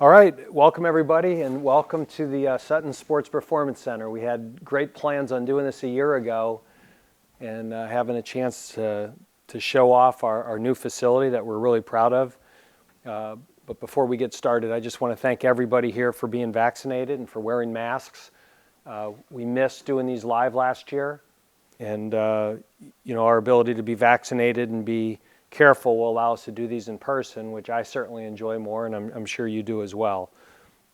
All right, welcome everybody, and welcome to the Sutton Sports Performance Center. We had great plans on doing this a year ago, and having a chance to show off our new facility that we're really proud of. But before we get started, I just want to thank everybody here for being vaccinated and for wearing masks. We missed doing these live last year, and our ability to be vaccinated and be careful will allow us to do these in person, which I certainly enjoy more, and I'm sure you do as well.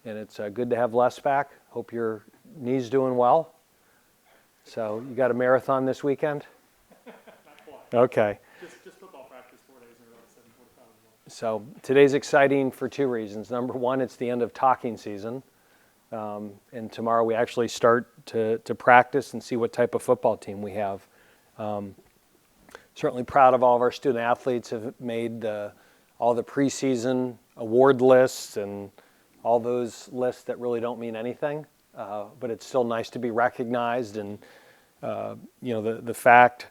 And it's good to have Les back. Hope your knee's doing well. So you got a marathon this weekend? Not quite. Okay. Just football practice 4 days in a row at 7:45. So today's exciting for two reasons. Number one, it's the end of talking season. And tomorrow we actually start to practice and see what type of football team we have. Certainly proud of all of our student athletes have made all the preseason award lists and all those lists that really don't mean anything. But it's still nice to be recognized, and the fact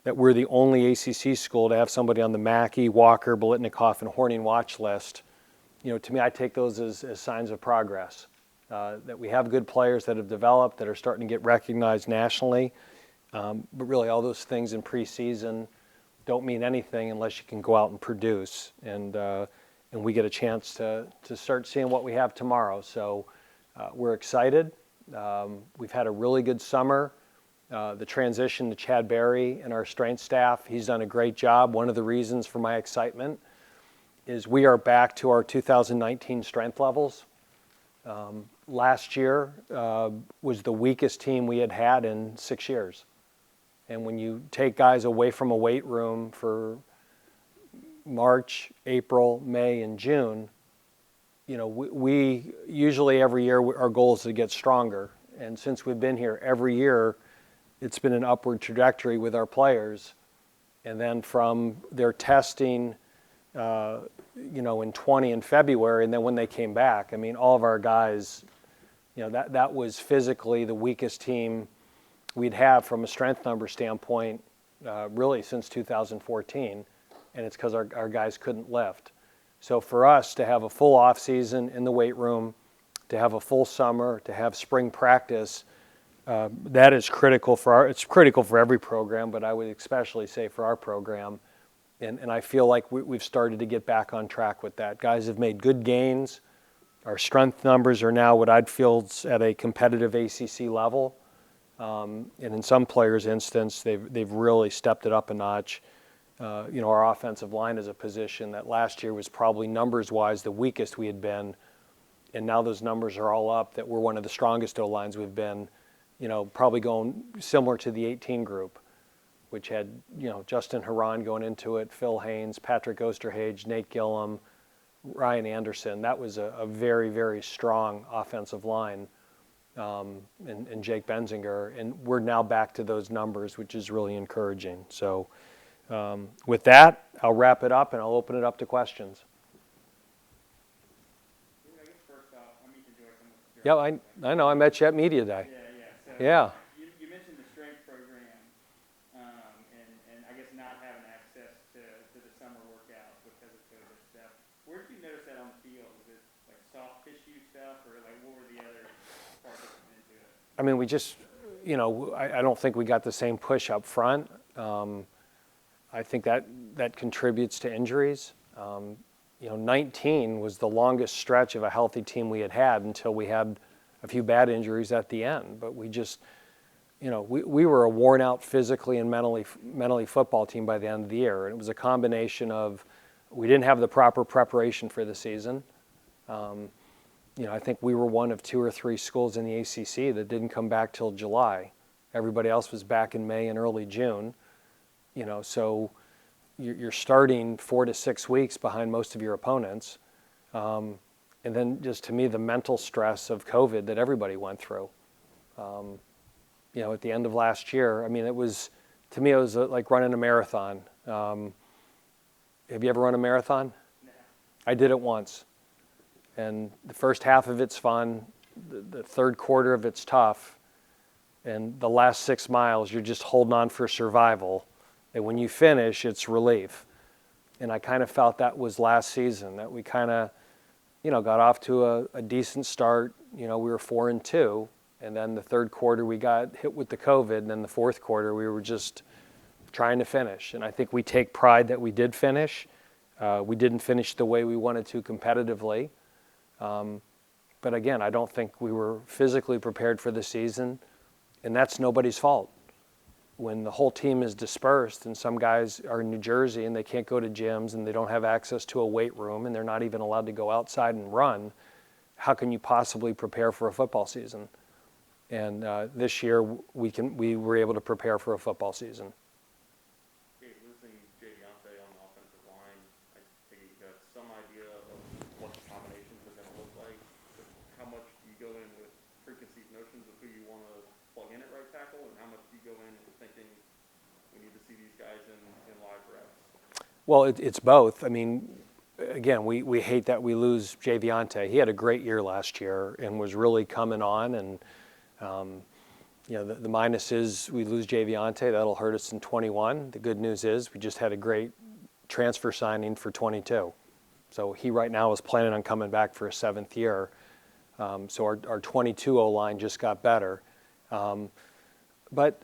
that we're the only ACC school to have somebody on the Mackey, Walker, Bolitnikoff, and Horning watch list, to me I take those as signs of progress. That we have good players that have developed, that are starting to get recognized nationally. But really all those things in preseason don't mean anything unless you can go out and produce. And we get a chance to start seeing what we have tomorrow. So we're excited. We've had a really good summer. The transition to Chad Berry and our strength staff, he's done a great job. One of the reasons for my excitement is we are back to our 2019 strength levels. Last year was the weakest team we had in 6 years. And when you take guys away from a weight room for March, April, May, and June, we usually every year our goal is to get stronger. And since we've been here every year, it's been an upward trajectory with our players. And then from their testing, in 20 in February, and then when they came back, all of our guys, that was physically the weakest team we'd have from a strength number standpoint, really since 2014, and it's because our guys couldn't lift. So for us to have a full off season in the weight room, to have a full summer, to have spring practice, that is critical it's critical for every program, but I would especially say for our program. And I feel like we've started to get back on track with that. Guys have made good gains. Our strength numbers are now what I'd feel at a competitive ACC level. And in some players' instance, they've really stepped it up a notch. Our offensive line is a position that last year was probably numbers-wise the weakest we had been. And now those numbers are all up, that we're one of the strongest O-lines we've been, probably going similar to the 18 group, which had, Justin Haran going into it, Phil Haynes, Patrick Osterhage, Nate Gillum, Ryan Anderson. That was a very, very strong offensive line, and Jake Benzinger. And we're now back to those numbers, which is really encouraging. So with that, I'll wrap it up and I'll open it up to questions. I guess first off, I'm meeting Joyce. Yeah, I know. I met you at Media Day. So Yeah. You mentioned the strength program, and I guess not having access to the summer workout because of COVID stuff. Where did you notice that on the field? Was it like soft tissue stuff, or like what were the other parts that went into it? We just, I don't think we got the same push up front. I think that contributes to injuries. 19 was the longest stretch of a healthy team we had until we had a few bad injuries at the end. But we just, we were a worn out physically and mentally football team by the end of the year. And it was a combination of, we didn't have the proper preparation for the season. I think we were one of 2 or 3 schools in the ACC that didn't come back till July. Everybody else was back in May and early June. So you're starting 4 to 6 weeks behind most of your opponents. And then just to me, the mental stress of COVID that everybody went through. At the end of last year, it was like running a marathon. Have you ever run a marathon? No. I did it once. And the first half of it's fun. The third quarter of it's tough. And the last 6 miles, you're just holding on for survival. And when you finish, it's relief. And I kind of felt that was last season, that we kind of got off to a decent start. We were 4-2, and then the third quarter we got hit with the COVID, and then the fourth quarter we were just trying to finish. And I think we take pride that we did finish. We didn't finish the way we wanted to competitively. But again, I don't think we were physically prepared for the season, and that's nobody's fault. When the whole team is dispersed and some guys are in New Jersey and they can't go to gyms and they don't have access to a weight room and they're not even allowed to go outside and run, how can you possibly prepare for a football season? And this year we were able to prepare for a football season. Losing Deontay on the offensive line, I think you got some idea of what the combinations are going to look like. But how much do you go in with preconceived notions of who you want to plug in at right tackle, and how much do you go in thinking we need to see these guys in live reps? Well, it's both. I mean, again, we hate that we lose Deontay. He had a great year last year and was really coming on. And the minus is we lose Deontay. That'll hurt us in 21. The good news is we just had a great transfer signing for 22. So he right now is planning on coming back for a 7th year. So our 22 O-line just got better. But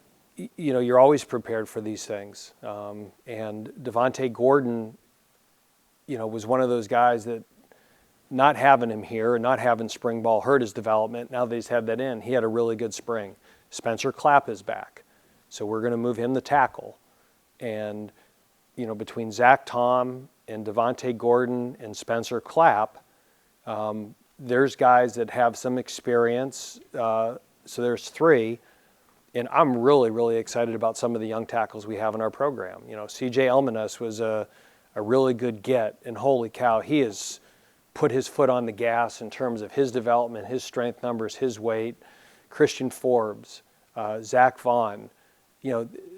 you're always prepared for these things. And Devontae Gordon, was one of those guys that not having him here and not having spring ball hurt his development. Now that he's had that in, he had a really good spring. Spencer Clapp is back. So we're going to move him to tackle. And, between Zach Tom and Devontae Gordon and Spencer Clapp, there's guys that have some experience. So there's 3. And I'm really, really excited about some of the young tackles we have in our program. C.J. Elmanis was a really good get, and holy cow, he has put his foot on the gas in terms of his development, his strength numbers, his weight. Christian Forbes, Zach Vaughn.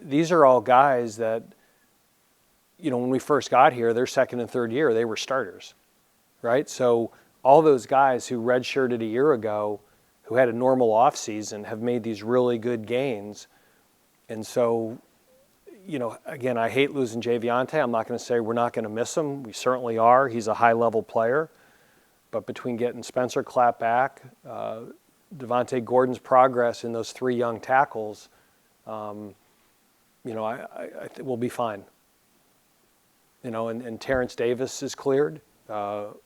These are all guys that, when we first got here, their second and third year, they were starters, right? So all those guys who redshirted a year ago, who had a normal offseason, have made these really good gains. And so, again, I hate losing Deontay. I'm not going to say we're not going to miss him. We certainly are. He's a high-level player. But between getting Spencer Clapp back, Devontae Gordon's progress in those 3 young tackles, I think we'll be fine. And Terrence Davis is cleared,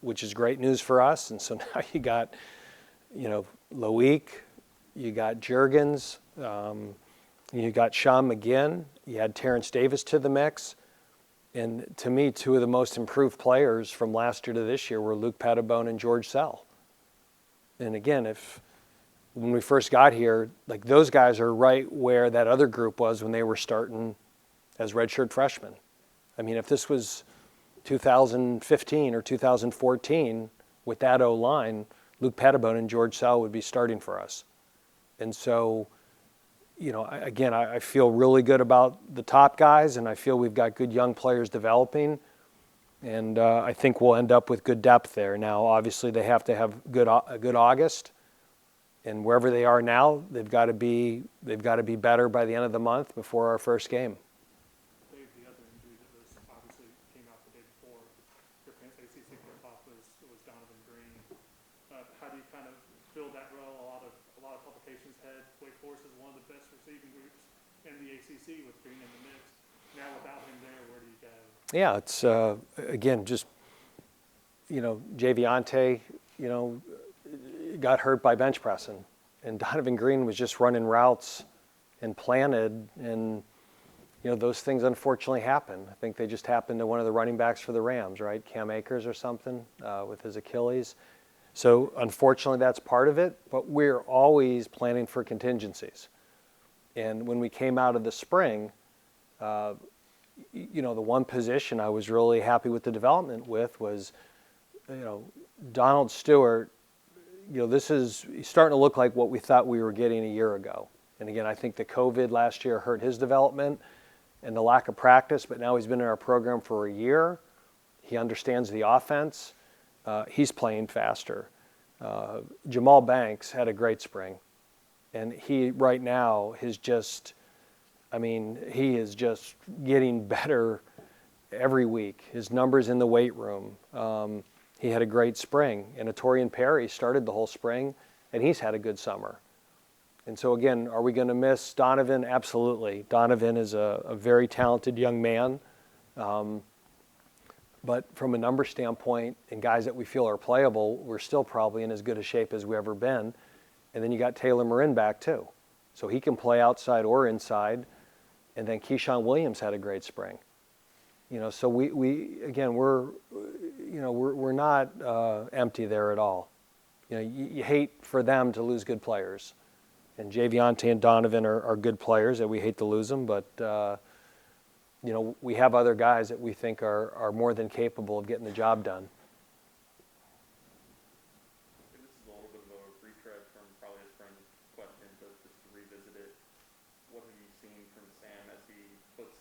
which is great news for us. And so now you got, Loic, you got Juergens, you got Sean McGinn, you had Terrence Davis to the mix. And to me, 2 of the most improved players from last year to this year were Luke Pettibone and George Sell. And again, when we first got here, those guys are right where that other group was when they were starting as redshirt freshmen. I mean, if this was 2015 or 2014 with that O-line, Luke Pettibone and George Sell would be starting for us. And so, I feel really good about the top guys, and I feel we've got good young players developing, and I think we'll end up with good depth there. Now, obviously, they have to have a good August, and wherever they are now, they've got to be better by the end of the month before our first game. Dave, the other injury that was obviously came out the day before your ACC kickoff was Donovan Green. How do you kind of fill that role? A lot of publications had Wake Forest as one of the best receiving groups in the ACC with Green in the mix. Now without him there, where do you go? Yeah, it's again just Deontay, got hurt by bench pressing, and Donovan Green was just running routes and planted, and those things unfortunately happen. I think they just happened to one of the running backs for the Rams, right? Cam Akers or something with his Achilles. So unfortunately, that's part of it, but we're always planning for contingencies. And when we came out of the spring, the one position I was really happy with the development with was, Donald Stewart. He's starting to look like what we thought we were getting a year ago. And again, I think the COVID last year hurt his development and the lack of practice, but now he's been in our program for a year. He understands the offense. He's playing faster. Jamal Banks had a great spring. And he right now is just, he is just getting better every week. His numbers in the weight room. He had a great spring, and Torian Perry started the whole spring, and he's had a good summer. And so again, are we going to miss Donovan? Absolutely. Donovan is a very talented young man. But from a number standpoint, and guys that we feel are playable, we're still probably in as good a shape as we've ever been. And then you got Taylor Marin back too. So he can play outside or inside. And then Keyshawn Williams had a great spring. So we're not empty there at all. You hate for them to lose good players. And Javionte and Donovan are good players that we hate to lose them, but we have other guys that we think are more than capable of getting the job done. This is a little bit of a retread from probably a spring question, but just to revisit it, what have you seen from Sam as he puts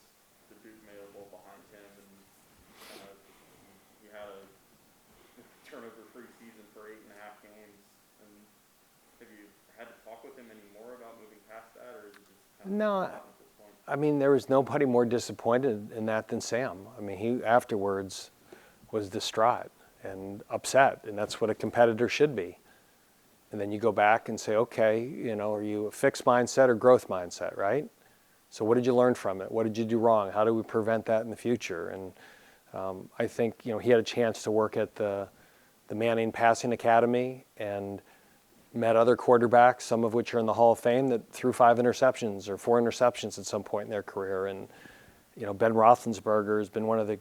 the Duke Mayo Bowl behind him, and kind of he had a turnover-free season for 8.5 games, and have you had to talk with him any more about moving past that, or is it just kind of No, at this point? I mean, there was nobody more disappointed in that than Sam. I mean, he afterwards was distraught and upset, and that's what a competitor should be. And then you go back and say, okay, are you a fixed mindset or growth mindset, right? So what did you learn from it? What did you do wrong? How do we prevent that in the future? And I think, he had a chance to work at the Manning Passing Academy and met other quarterbacks, some of which are in the Hall of Fame, that threw 5 interceptions or 4 interceptions at some point in their career. And, Ben Roethlisberger has been one of the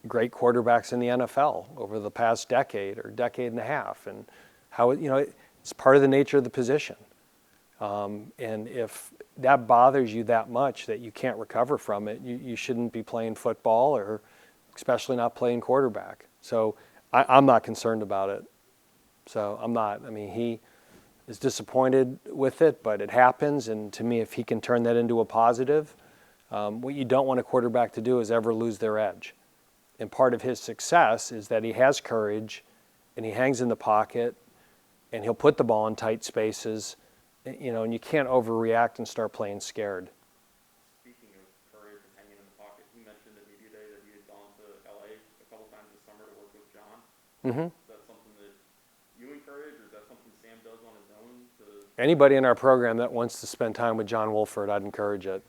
great quarterbacks in the NFL over the past decade or decade and a half. And how, it's part of the nature of the position. And if that bothers you that much that you can't recover from it, you shouldn't be playing football, or especially not playing quarterback. So I'm not concerned about it. So I'm not. I mean, he is disappointed with it, but it happens. And to me, if he can turn that into a positive, what you don't want a quarterback to do is ever lose their edge. And part of his success is that he has courage, and he hangs in the pocket, and he'll put the ball in tight spaces, and you can't overreact and start playing scared. Speaking of courage and hanging in the pocket, he mentioned at media day that he had gone to LA a couple times this summer to work with John. Mm-hmm. Is that something that you encourage, or is that something Sam does on his own? Anybody in our program that wants to spend time with John Wolford, I'd encourage it.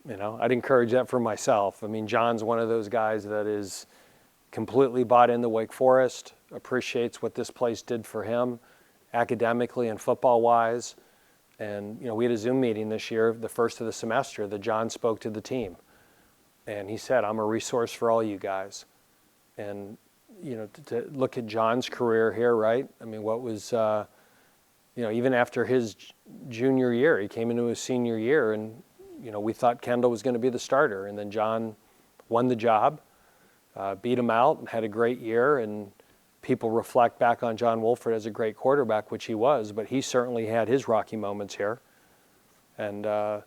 I'd encourage that for myself. I mean, John's one of those guys that is completely bought into Wake Forest, appreciates what this place did for him academically and football-wise. And, we had a Zoom meeting this year, the first of the semester, that John spoke to the team. And he said, I'm a resource for all you guys. And, to look at John's career here, right? I mean, what was, even after his junior year, he came into his senior year, and, we thought Kendall was going to be the starter. And then John won the job, beat him out, and had a great year. And people reflect back on John Wolford as a great quarterback, which he was, but he certainly had his rocky moments here. And I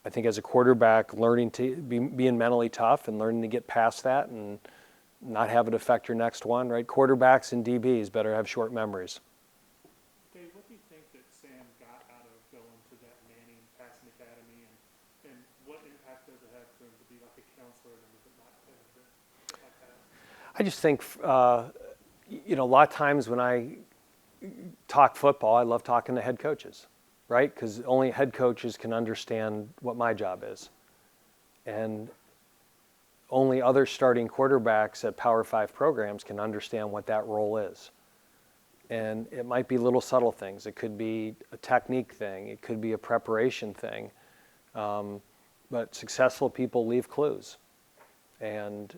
think as a quarterback, learning to being mentally tough and learning to get past that and not have it affect your next one, right? Quarterbacks and DBs better have short memories. Dave, what do you think that Sam got out of going to that Manning Passing Academy, and what impact does it have for him to be like a counselor and not like that? I just think, a lot of times when I talk football, I love talking to head coaches, right? Because only head coaches can understand what my job is. And only other starting quarterbacks at Power 5 programs can understand what that role is. And it might be little subtle things. It could be a technique thing. It could be a preparation thing. But successful people leave clues. And,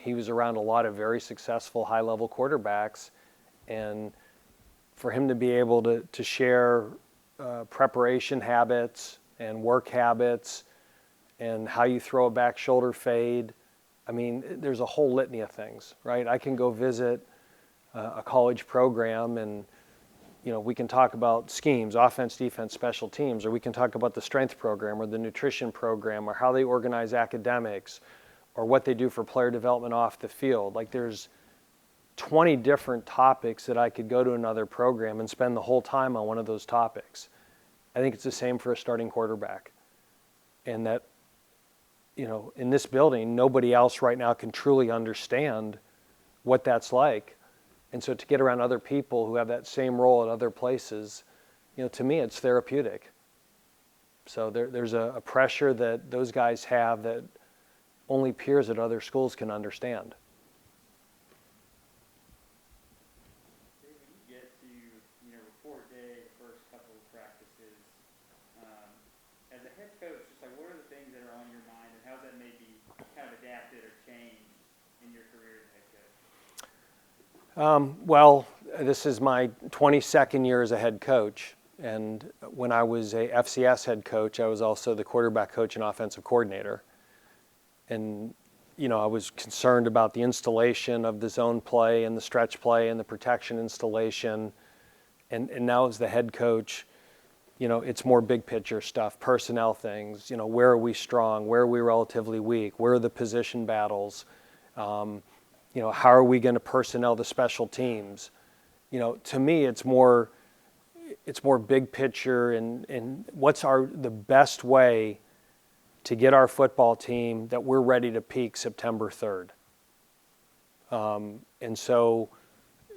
he was around a lot of very successful high-level quarterbacks. And for him to be able to share preparation habits and work habits and how you throw a back shoulder fade, I mean, there's a whole litany of things, right? I can go visit a college program and, we can talk about schemes, offense, defense, special teams, or we can talk about the strength program or the nutrition program or how they organize academics or what they do for player development off the field. Like there's 20 different topics that I could go to another program and spend the whole time on one of those topics. I think it's the same for a starting quarterback. And that, in this building, nobody else right now can truly understand what that's like. And so to get around other people who have that same role at other places, to me, it's therapeutic. So there's a pressure that those guys have that only peers at other schools can understand. When you get to, report day, the first couple of practices, as a head coach, just like what are the things that are on your mind, and how has that maybe kind of adapted or changed in your career as a head coach? Well, this is my 22nd year as a head coach. And when I was a FCS head coach, I was also the quarterback coach and offensive coordinator. And, I was concerned about the installation of the zone play and the stretch play and the protection installation. And now as the head coach, it's more big picture stuff, personnel things, where are we strong, where are we relatively weak, where are the position battles, how are we going to personnel the special teams? To me, it's more big picture and what's the best way to get our football team that we're ready to peak September 3rd. And so,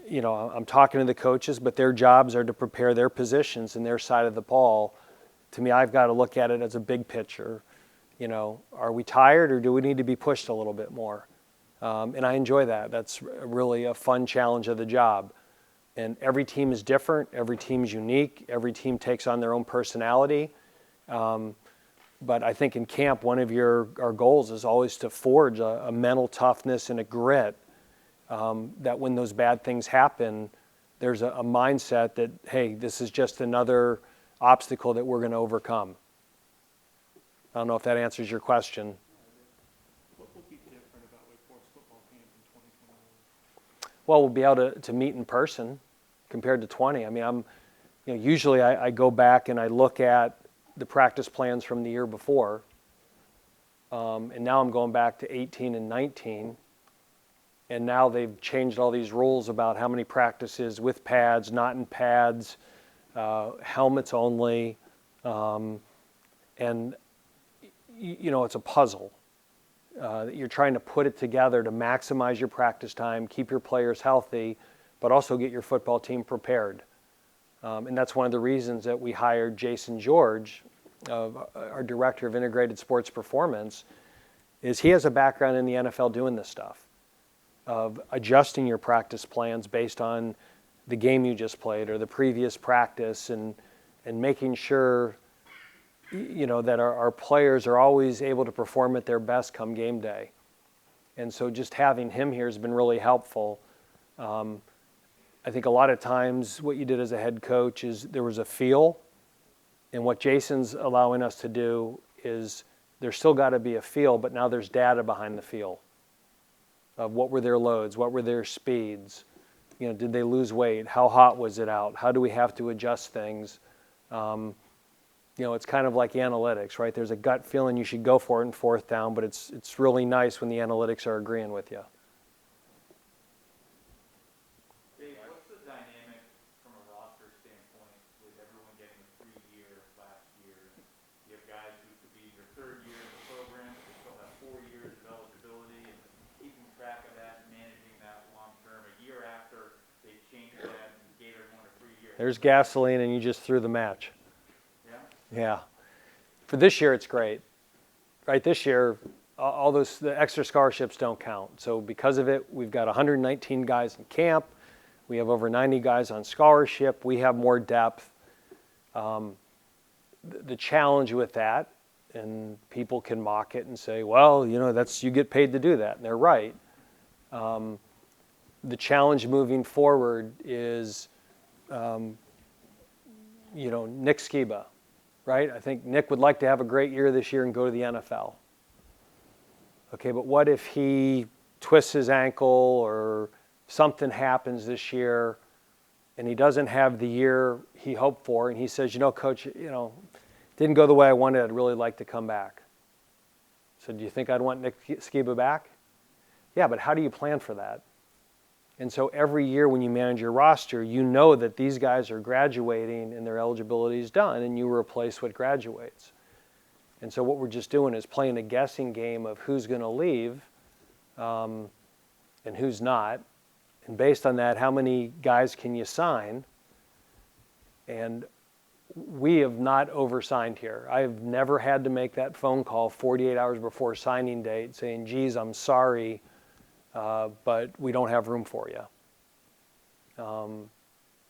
I'm talking to the coaches, but their jobs are to prepare their positions and their side of the ball. To me, I've got to look at it as a big picture. Are we tired or do we need to be pushed a little bit more? And I enjoy that. That's really a fun challenge of the job. And every team is different. Every team is unique. Every team takes on their own personality. But I think in camp, one of our goals is always to forge a mental toughness and a grit that when those bad things happen, there's a mindset that, hey, this is just another obstacle that we're going to overcome. I don't know if that answers your question. What will be different about Wake Forest football camp in 2021? Well, we'll be able to meet in person compared to 20. I mean, usually I go back and I look at the practice plans from the year before. And now I'm going back to 18 and 19. And now they've changed all these rules about how many practices with pads, not in pads, helmets only. And, it's a puzzle. You're trying to put it together to maximize your practice time, keep your players healthy, but also get your football team prepared. And that's one of the reasons that we hired Jason George, our Director of Integrated Sports Performance, is he has a background in the NFL doing this stuff, of adjusting your practice plans based on the game you just played or the previous practice and making sure that our players are always able to perform at their best come game day. And so just having him here has been really helpful. I think a lot of times what you did as a head coach is there was a feel, and what Jason's allowing us to do is there's still got to be a feel, but now there's data behind the feel of what were their loads, what were their speeds, did they lose weight, how hot was it out, how do we have to adjust things. It's kind of like analytics, right? There's a gut feeling you should go for it in fourth down, but it's really nice when the analytics are agreeing with you. Dave, what's the dynamic from a roster standpoint with everyone getting a 3-year last year? You have guys who could be your 3rd year in the program, but they still have 4 years of eligibility, and keeping track of that and managing that long term. A year after they changed that and gave everyone a 3 year. There's gasoline and you just threw the match. Yeah? Yeah. For this year, it's great. Right, this year, all the extra scholarships don't count. So because of it, we've got 119 guys in camp. We have over 90 guys on scholarship. We have more depth. The challenge with that, and people can mock it and say, well, that's you get paid to do that. And they're right. The challenge moving forward is, Nick Skiba. Right? I think Nick would like to have a great year this year and go to the NFL. Okay, but what if he twists his ankle or something happens this year and he doesn't have the year he hoped for and he says, Coach, didn't go the way I wanted. I'd really like to come back. So do you think I'd want Nick Skiba back? Yeah, but how do you plan for that? And so every year when you manage your roster, you know that these guys are graduating and their eligibility is done, and you replace what graduates. And so what we're just doing is playing a guessing game of who's going to leave and who's not. And based on that, how many guys can you sign? And we have not oversigned here. I've never had to make that phone call 48 hours before signing date saying, geez, I'm sorry, but we don't have room for you.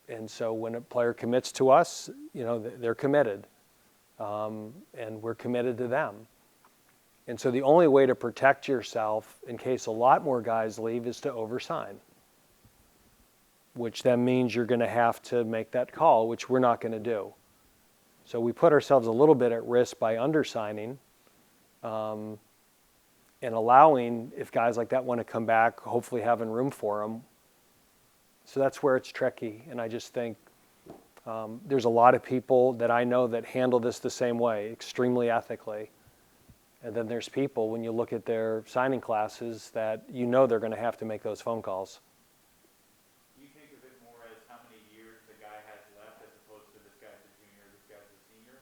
And so when a player commits to us, they're committed. And we're committed to them. And so the only way to protect yourself in case a lot more guys leave is to oversign, which then means you're going to have to make that call, which we're not going to do. So we put ourselves a little bit at risk by undersigning and allowing, if guys like that want to come back, hopefully having room for them. So that's where it's tricky. And I just think there's a lot of people that I know that handle this the same way, extremely ethically. And then there's people, when you look at their signing classes, that they're going to have to make those phone calls. Do you think of it more as how many years the guy has left as opposed to this guy's a junior, this guy's a senior?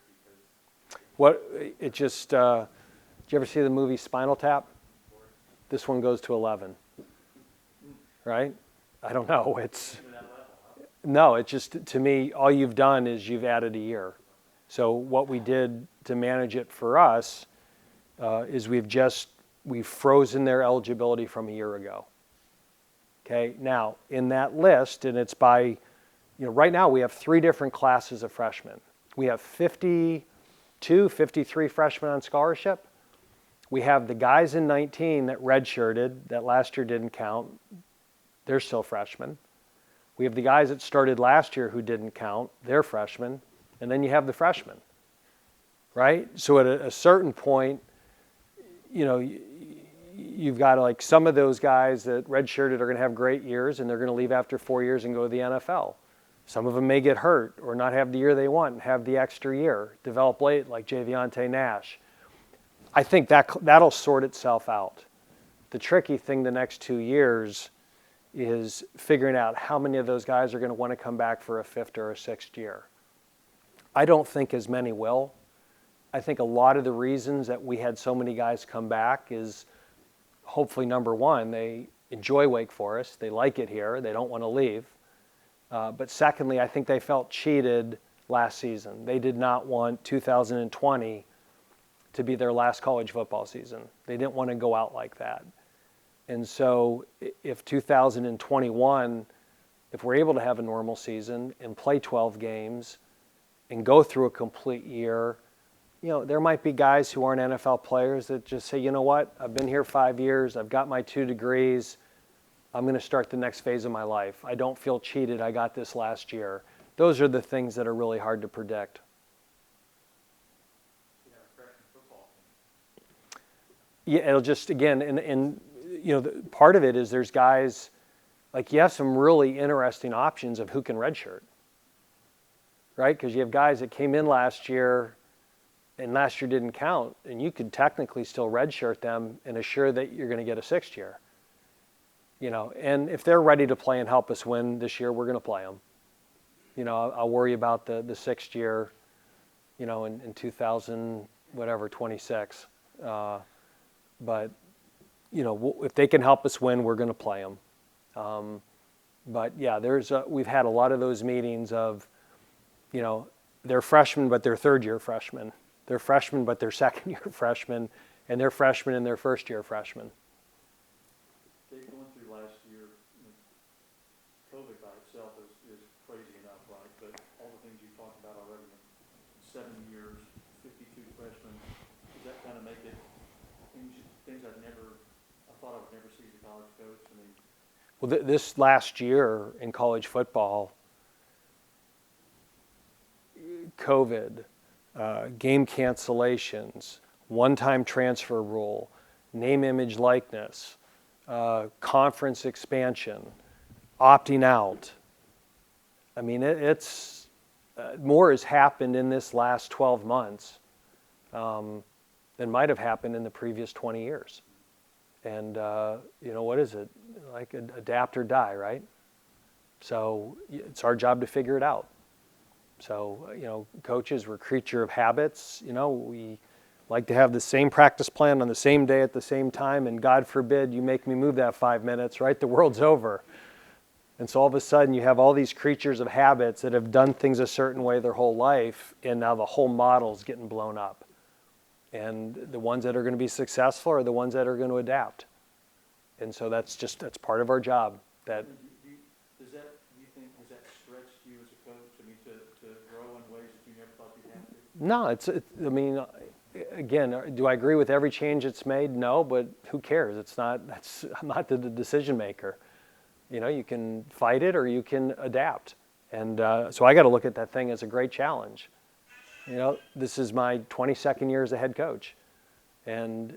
Because Did you ever see the movie Spinal Tap? This one goes to 11, right? I don't know. No, it's just, to me, all you've done is you've added a year. So what we did to manage it for us is we've frozen their eligibility from a year ago. Okay, now in that list, and it's by, right now we have 3 different classes of freshmen. We have 52, 53 freshmen on scholarship. We have the guys in 19 that redshirted, that last year didn't count. They're still freshmen. We have the guys that started last year who didn't count. They're freshmen. And then you have the freshmen, right? So at a certain point, you've got some of those guys that redshirted are going to have great years and they're going to leave after 4 years and go to the NFL. Some of them may get hurt or not have the year they want and have the extra year, develop late like Javionte Nash. I think that'll sort itself out. The tricky thing the next 2 years is figuring out how many of those guys are going to want to come back for a 5th or a 6th year. I don't think as many will. I think a lot of the reasons that we had so many guys come back is hopefully, number one, they enjoy Wake Forest. They like it here. They don't want to leave. But secondly, I think they felt cheated last season. They did not want 2020 to be their last college football season. They didn't want to go out like that. And so if 2021, if we're able to have a normal season and play 12 games and go through a complete year, there might be guys who aren't NFL players that just say, you know what, I've been here 5 years, I've got my 2 degrees, I'm going to start the next phase of my life. I don't feel cheated, I got this last year. Those are the things that are really hard to predict. You have a freshman football team. Yeah, it'll just, again, and part of it is there's guys, you have some really interesting options of who can redshirt, right? Because you have guys that came in last year and last year didn't count, and you could technically still redshirt them and assure that you're going to get a 6th year. And if they're ready to play and help us win this year, we're going to play them. I'll worry about the 6th year, in 2026. But if they can help us win, we're going to play them. But yeah, we've had a lot of those meetings of, they're freshmen, but they're 3rd-year freshmen. They're freshmen, but they're 2nd-year freshmen, and they're freshmen and they're 1st-year freshmen. Dave, going through last year, COVID by itself is crazy enough, right? But all the things you talked about already, 7 years, 52 freshmen, does that kind of make it things I thought I would never see as a college coach? Well, this last year in college football, COVID, game cancellations, one-time transfer rule, name, image, likeness, conference expansion, opting out. I mean, it's more has happened in this last 12 months than might have happened in the previous 20 years. And, what is it? Like adapt or die, right? So it's our job to figure it out. So, coaches, we're a creature of habits. We like to have the same practice plan on the same day at the same time, and God forbid you make me move that 5 minutes, right? The world's over. And so all of a sudden you have all these creatures of habits that have done things a certain way their whole life, and now the whole model's getting blown up. And the ones that are going to be successful are the ones that are going to adapt. And so that's part of our job. That Do you think, has that stretched you as a coach? I mean, to grow in ways that you never thought you'd have to? No, I mean, again, do I agree with every change it's made? No, but who cares? I'm not the decision maker. You know, you can fight it or you can adapt. And so I got to look at that thing as a great challenge. You know, this is my 22nd year as a head coach. And,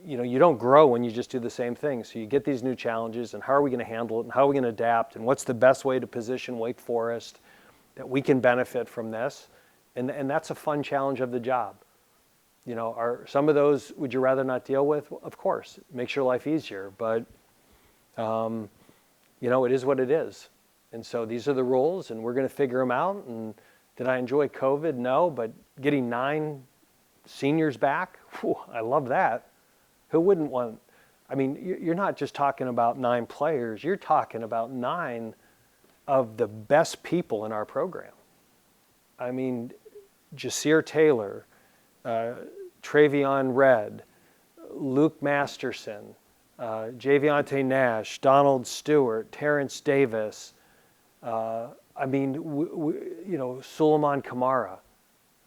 you know, you don't grow when you just do the same thing. So you get these new challenges, and how are we going to handle it, and how are we going to adapt, and what's the best way to position Wake Forest that we can benefit from this? And that's a fun challenge of the job. You know, are some of those would you rather not deal with? Well, of course, it makes your life easier. But, you know, it is what it is. And so these are the rules, and we're going to figure them out. And did I enjoy COVID? No, but getting 9 seniors back, whew, I love that. Who wouldn't want? I mean, you're not just talking about 9 players. You're talking about 9 of the best people in our program. I mean, Jasir Taylor, Travion Red, Luke Masterson, Javionte Nash, Donald Stewart, Terrence Davis. I mean, you know, Suleiman Kamara.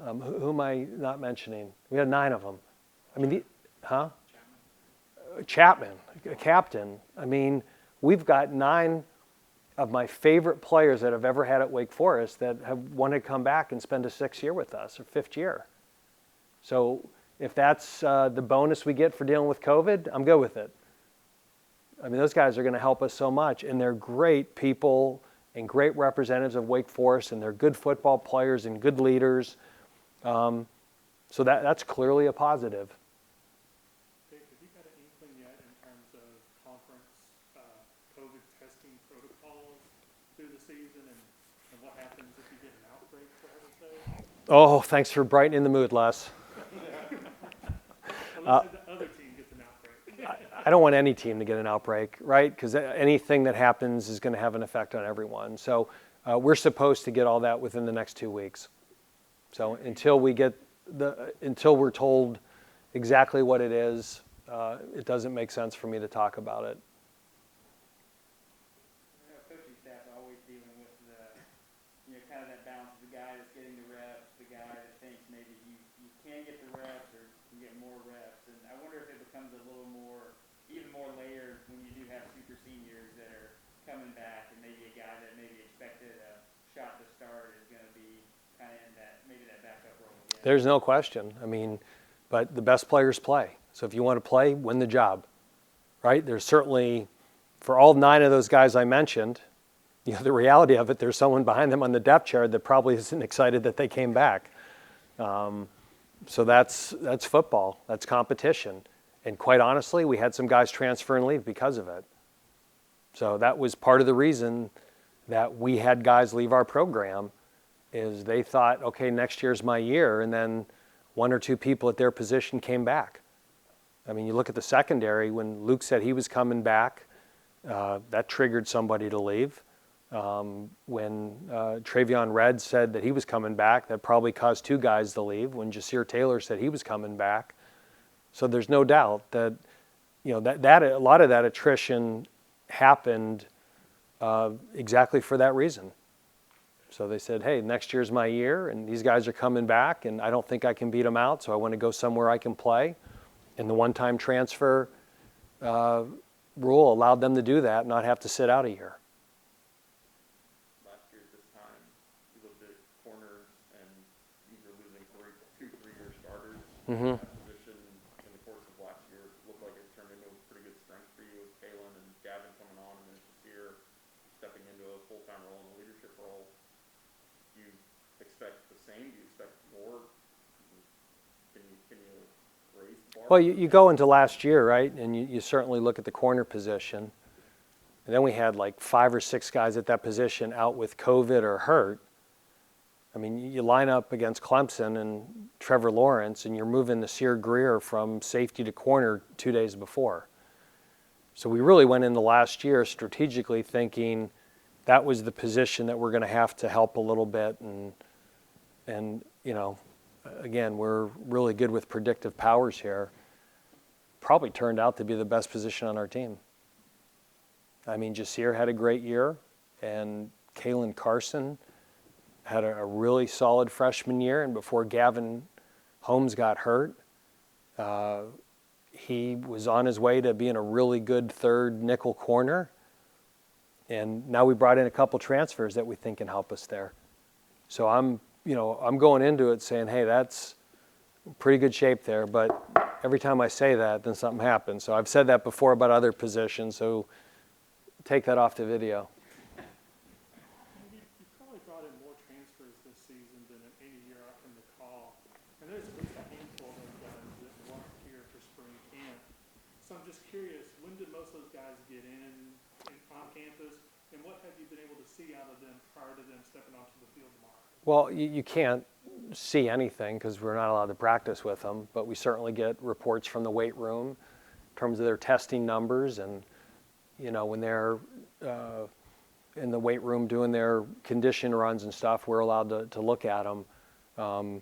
Who am I not mentioning? We had 9 of them. I mean, Chapman, a captain. I mean, we've got 9 of my favorite players that I've ever had at Wake Forest that have wanted to come back and spend a 6th year with us, or 5th year. So if that's the bonus we get for dealing with COVID, I'm good with it. I mean, those guys are going to help us so much, and they're great people and great representatives of Wake Forest, and they're good football players and good leaders. So that's clearly a positive. Dave, have you got an inkling yet in terms of conference COVID testing protocols through the season, and what happens if you get an outbreak, for heaven's sake? Oh, thanks for brightening the mood, Les. Well, let's say the other team gets an outbreak. I don't want any team to get an outbreak, right? Because anything that happens is going to have an effect on everyone. So we're supposed to get all that within the next 2 weeks. So until we're told exactly what it is, it doesn't make sense for me to talk about it. You know, coaching staff are always dealing with the, you know, kind of that balance of the guy that's getting the reps, the guy that thinks maybe you can get the reps or can get more reps. And I wonder if it becomes a little more, even more layered when you do have super seniors that are coming back, and maybe a guy that maybe expected a shot to start is going to be kind of in that, maybe that backup role again. There's no question. I mean, but the best players play. So if you want to play, win the job, right? There's certainly, for all 9 of those guys I mentioned, you know, the reality of it, there's someone behind them on the depth chart that probably isn't excited that they came back. So that's football. That's competition. And quite honestly, we had some guys transfer and leave because of it. So that was part of the reason that we had guys leave our program, is they thought, okay, next year's my year, and then 1 or 2 people at their position came back. I mean, you look at the secondary, when Luke said he was coming back, that triggered somebody to leave. When Travion Red said that he was coming back, that probably caused 2 guys to leave. When Jasir Taylor said he was coming back. So there's no doubt that, you know, that a lot of that attrition happened exactly for that reason. So they said, hey, next year's my year, and these guys are coming back, and I don't think I can beat them out, so I want to go somewhere I can play. And the one-time transfer rule allowed them to do that and not have to sit out a year. Last year at this time, you looked at corners, and these are losing 2 3-year starters. Mm-hmm. That position in the course of last year looked like it turned into a pretty good strength for you with Kalen and Gavin coming on, and then Jasir stepping into a full-time role in a leadership role. Do you expect the same? Do you expect more? Can you raise the bar? Well, you go into last year, right, and you certainly look at the corner position. And then we had like 5 or 6 guys at that position out with COVID or hurt. I mean, you line up against Clemson and Trevor Lawrence, and you're moving Nasir Greer from safety to corner 2 days before. So we really went into last year strategically thinking, that was the position that we're going to have to help a little bit. And you know, again, we're really good with predictive powers here. Probably turned out to be the best position on our team. I mean, Jasir had a great year, and Kalen Carson had a really solid freshman year. And before Gavin Holmes got hurt, he was on his way to being a really good third nickel corner. And now we brought in a couple transfers that we think can help us there. So I'm going into it saying, hey, that's pretty good shape there. But every time I say that, then something happens. So I've said that before about other positions. So take that off the video. You probably brought in more transfers this season than in any year I can recall. And there's at least a handful of those guys that weren't here for spring camp. So I'm just curious, when did most of those guys get in on campus? And what have you been able to see out of them prior to them stepping onto the field tomorrow? Well, you can't see anything because we're not allowed to practice with them, but we certainly get reports from the weight room in terms of their testing numbers, and you know, when they're in the weight room doing their condition runs and stuff, we're allowed to look at them.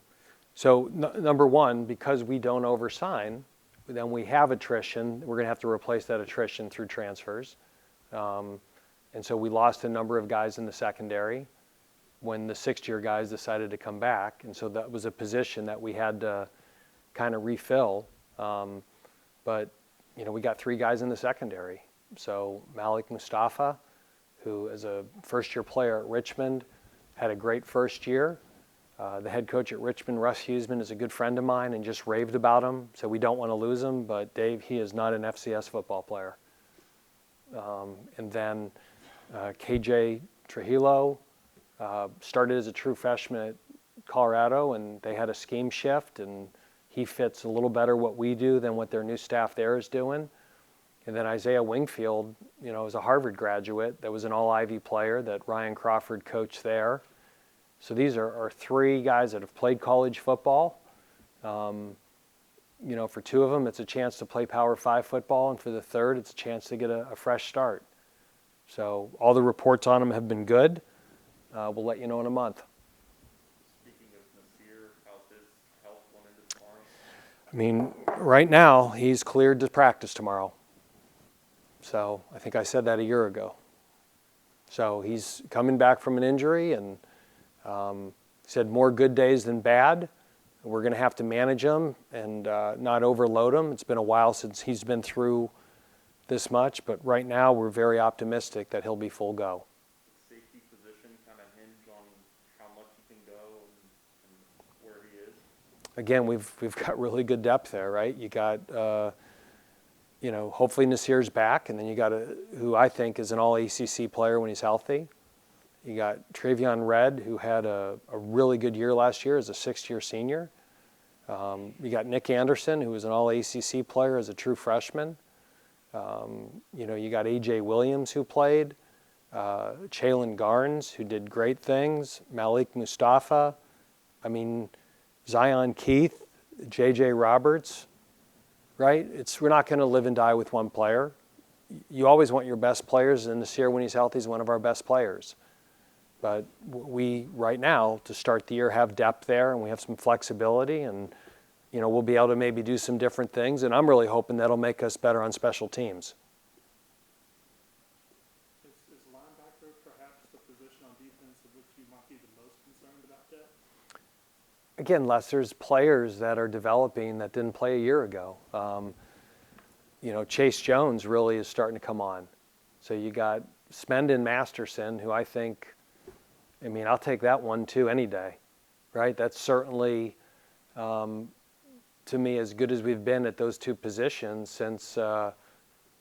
So number one, because we don't oversign, then we have attrition. We're going to have to replace that attrition through transfers. And so we lost a number of guys in the secondary when the sixth-year guys decided to come back. And so that was a position that we had to kind of refill. But, you know, we got 3 guys in the secondary. So Malik Mustafa, who is a first-year player at Richmond, had a great first year. The head coach at Richmond, Russ Huseman, is a good friend of mine and just raved about him. So we don't want to lose him. But, Dave, he is not an FCS football player. And then KJ Trujillo started as a true freshman at Colorado, and they had a scheme shift, and he fits a little better what we do than what their new staff there is doing. And then Isaiah Wingfield, you know, is a Harvard graduate that was an all-Ivy player that Ryan Crawford coached there. So these are 3 guys that have played college football. You know, for 2 of them, it's a chance to play Power 5 football, and for the third, it's a chance to get a fresh start. So all the reports on him have been good. We'll let you know in a month. Speaking of Nasir, how's his health going into tomorrow? I mean, right now, he's cleared to practice tomorrow. So I think I said that a year ago. So he's coming back from an injury, and said more good days than bad. We're going to have to manage him and not overload him. It's been a while since he's been through this much, but right now we're very optimistic that he'll be full go. Safety position kind of hinge on how much he can go and where he is? Again, we've got really good depth there, right? You got, you know, hopefully Nasir's back, and then you got who I think is an all-ACC player when he's healthy. You got Travion Red, who had a really good year last year as a 6th-year senior. You got Nick Anderson, who was an all-ACC player as a true freshman. You know, you got A.J. Williams, who played. Chalon Garnes, who did great things. Malik Mustafa. I mean, Zion Keith, J.J. Roberts, right? We're not going to live and die with one player. You always want your best players, and Nasir, when he's healthy, is one of our best players. But we, right now, to start the year, have depth there, and we have some flexibility, and you know, we'll be able to maybe do some different things, and I'm really hoping that'll make us better on special teams. Is linebacker perhaps the position on defense of which you might be the most concerned about depth? Again, Les, there's players that are developing that didn't play a year ago. You know, Chase Jones really is starting to come on. So you got Smendon Masterson, who I think, I mean, I'll take that one too any day, right? That's certainly, to me, as good as we've been at those 2 positions since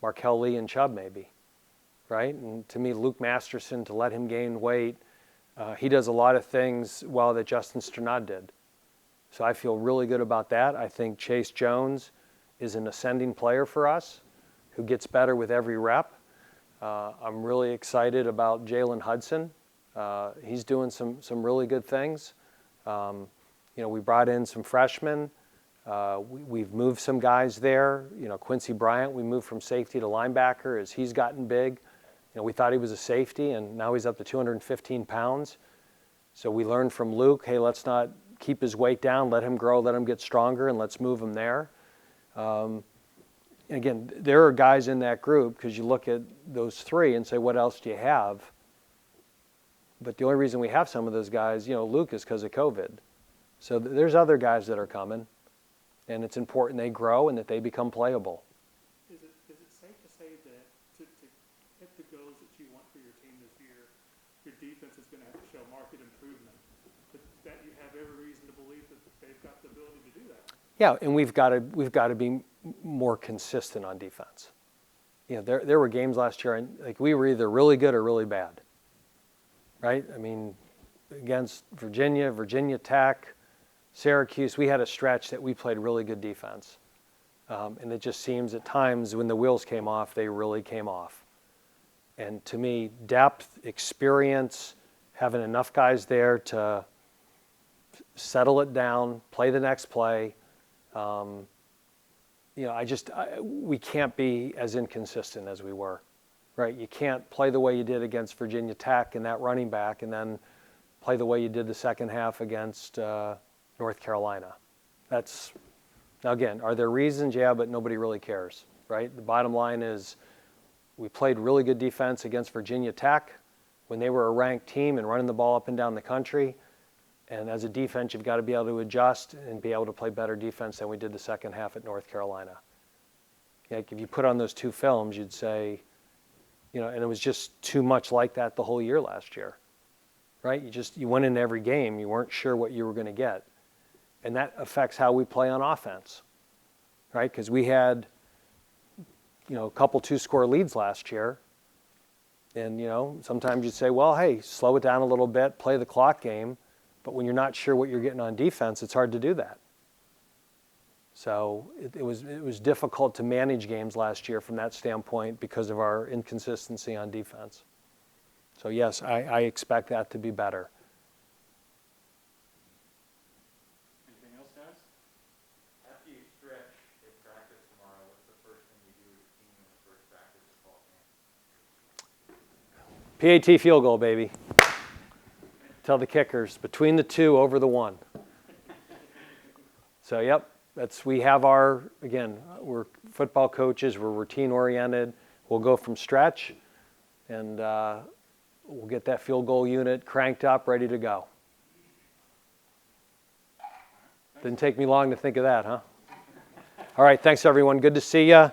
Markel Lee and Chubb maybe, right? And to me, Luke Masterson, to let him gain weight, he does a lot of things well that Justin Sternad did. So I feel really good about that. I think Chase Jones is an ascending player for us who gets better with every rep. I'm really excited about Jalen Hudson. He's doing some really good things. You know, we brought in some freshmen. We've moved some guys there. You know, Quincy Bryant, we moved from safety to linebacker as he's gotten big. We thought he was a safety, and now he's up to 215 pounds. So we learned from Luke, hey, let's not keep his weight down, let him grow, let him get stronger, and let's move him there. Again, there are guys in that group, because you look at those three and say, what else do you have? But the only reason we have some of those guys, Luke, is because of COVID. So there's other guys that are coming, and it's important they grow and that they become playable. Is it safe to say that to hit the goals that you want for your team this year, your defense is going to have to show market improvement, but that you have every reason to believe that they've got the ability to do that? Yeah, and we've got to be more consistent on defense. There were games last year, and we were either really good or really bad, right? I mean, against Virginia Tech, Syracuse, we had a stretch that we played really good defense. And it just seems at times when the wheels came off, they really came off. And to me, depth, experience, having enough guys there to settle it down, play the next play. We can't be as inconsistent as we were, right? You can't play the way you did against Virginia Tech and that running back and then play the way you did the second half against North Carolina. Now again, are there reasons? Yeah, but nobody really cares, right? The bottom line is we played really good defense against Virginia Tech when they were a ranked team and running the ball up and down the country. And as a defense, you've got to be able to adjust and be able to play better defense than we did the second half at North Carolina. If you put on those two films, you'd say, and it was just too much like that the whole year last year, right? You went into every game, you weren't sure what you were going to get. And that affects how we play on offense, right? Because we had, a couple two-score leads last year. And, sometimes you'd say, well, hey, slow it down a little bit, play the clock game. But when you're not sure what you're getting on defense, it's hard to do that. So it was difficult to manage games last year from that standpoint because of our inconsistency on defense. So yes, I expect that to be better. Anything else, guys? After you stretch in practice tomorrow, what's the first thing you do as a team in the first practice of fall camp? PAT field goal, baby. Tell the kickers, between the two, over the one. So, yep, we're football coaches, we're routine oriented. We'll go from stretch, and we'll get that field goal unit cranked up, ready to go. Didn't take me long to think of that, huh? All right, thanks everyone, good to see you.